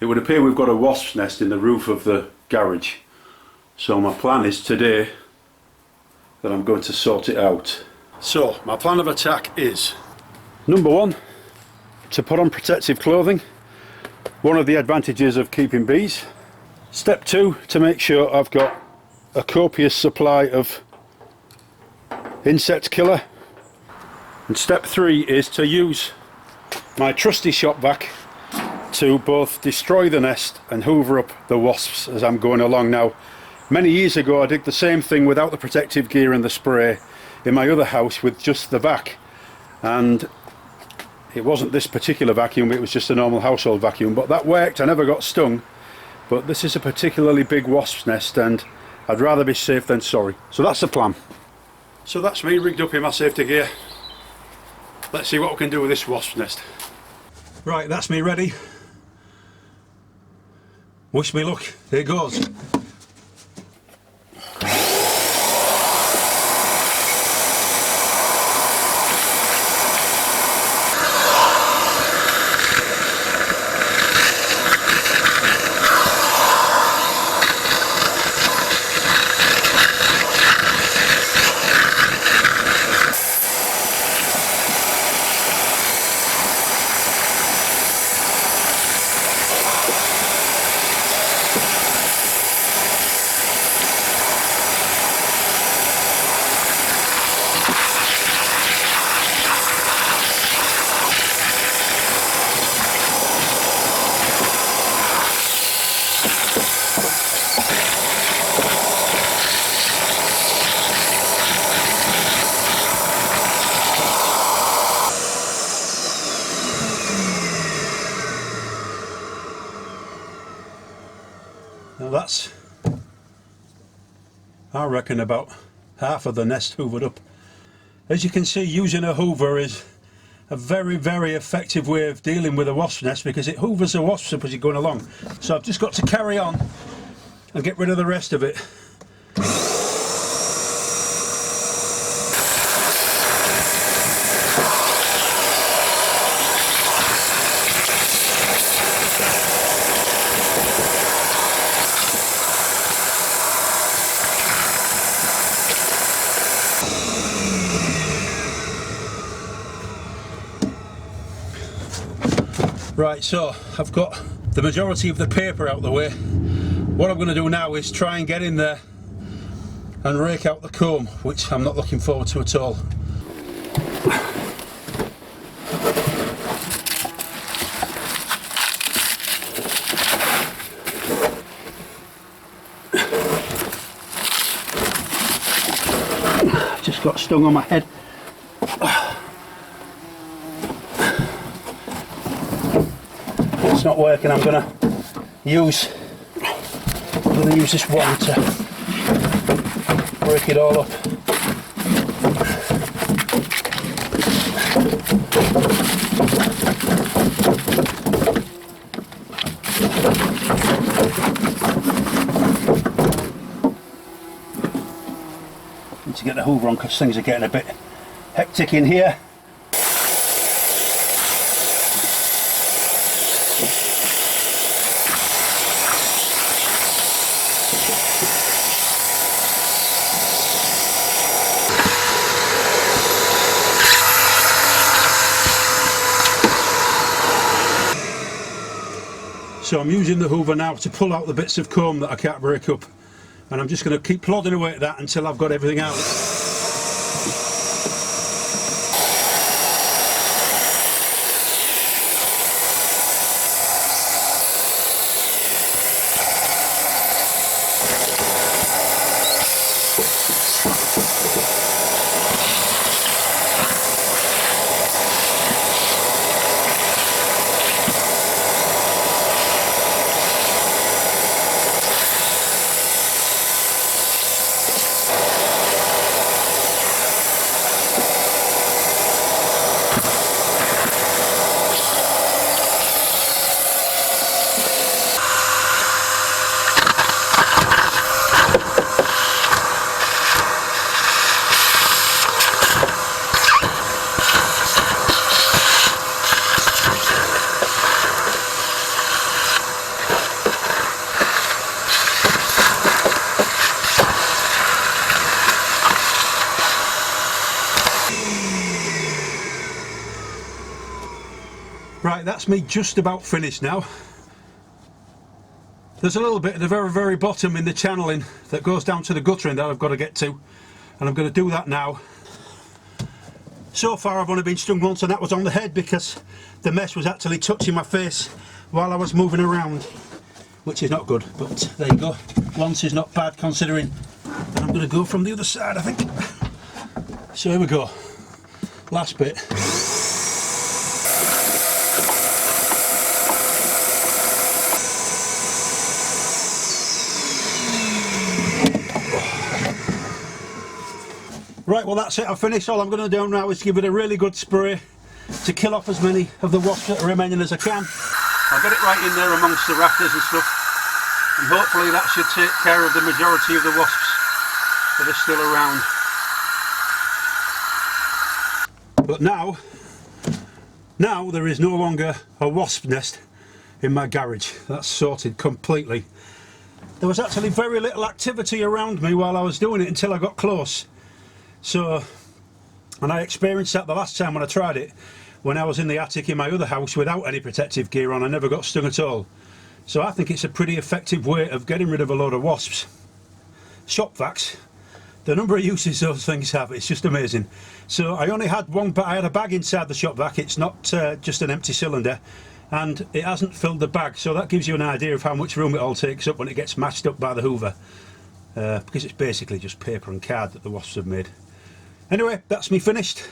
It would appear we've got a wasp's nest in the roof of the garage. So my plan is today that I'm going to sort it out. So my plan of attack is, number one, to put on protective clothing. One of the advantages of keeping bees. Step two, to make sure I've got a copious supply of insect killer. And step three is to use my trusty shop vac to both destroy the nest and hoover up the wasps as I'm going along. Now, many years ago I did the same thing without the protective gear and the spray in my other house with just the vac, and it wasn't this particular vacuum, it was just a normal household vacuum, but that worked. I never got stung. But this is a particularly big wasp's nest and I'd rather be safe than sorry. So that's the plan. So that's me rigged up in my safety gear. Let's see what we can do with this wasp's nest. Right, that's me ready. Wish me luck. Here goes. Now that's, I reckon, about half of the nest hoovered up. As you can see, using a hoover is a very, very effective way of dealing with a wasp nest because it hoovers the wasps up as you're going along. So I've just got to carry on and get rid of the rest of it. Right, so I've got the majority of the paper out the way. What I'm going to do now is try and get in there and rake out the comb, which I'm not looking forward to at all. I've just got stung on my head. It's not working. I'm gonna use this wand to break it all up. Need to get the hoover on because things are getting a bit hectic in here. So I'm using the hoover now to pull out the bits of comb that I can't break up, and I'm just going to keep plodding away at that until I've got everything out. that's me just about finished now. There's a little bit at the very, very bottom in the channeling that goes down to the guttering that I've got to get to, and I'm going to do that now. So far I've only been stung once, and that was on the head because the mesh was actually touching my face while I was moving around, which is not good, but there you go. Once is not bad considering. And I'm going to go from the other side, I think. So here we go. Last bit. Right, well that's it, I've finished. All I'm going to do now is give it a really good spray to kill off as many of the wasps that are remaining as I can. I'll get it right in there amongst the rafters and stuff, and hopefully that should take care of the majority of the wasps that are still around. But now there is no longer a wasp nest in my garage. That's sorted completely. There was actually very little activity around me while I was doing it until I got close. So, and I experienced that the last time when I tried it, when I was in the attic in my other house without any protective gear on. I never got stung at all. So I think it's a pretty effective way of getting rid of a load of wasps. Shop vacs, the number of uses those things have, it's just amazing. So I only had one, but I had a bag inside the shop vac. It's not just an empty cylinder, and it hasn't filled the bag, so that gives you an idea of how much room it all takes up when it gets mashed up by the hoover, because it's basically just paper and card that the wasps have made. Anyway, that's me finished.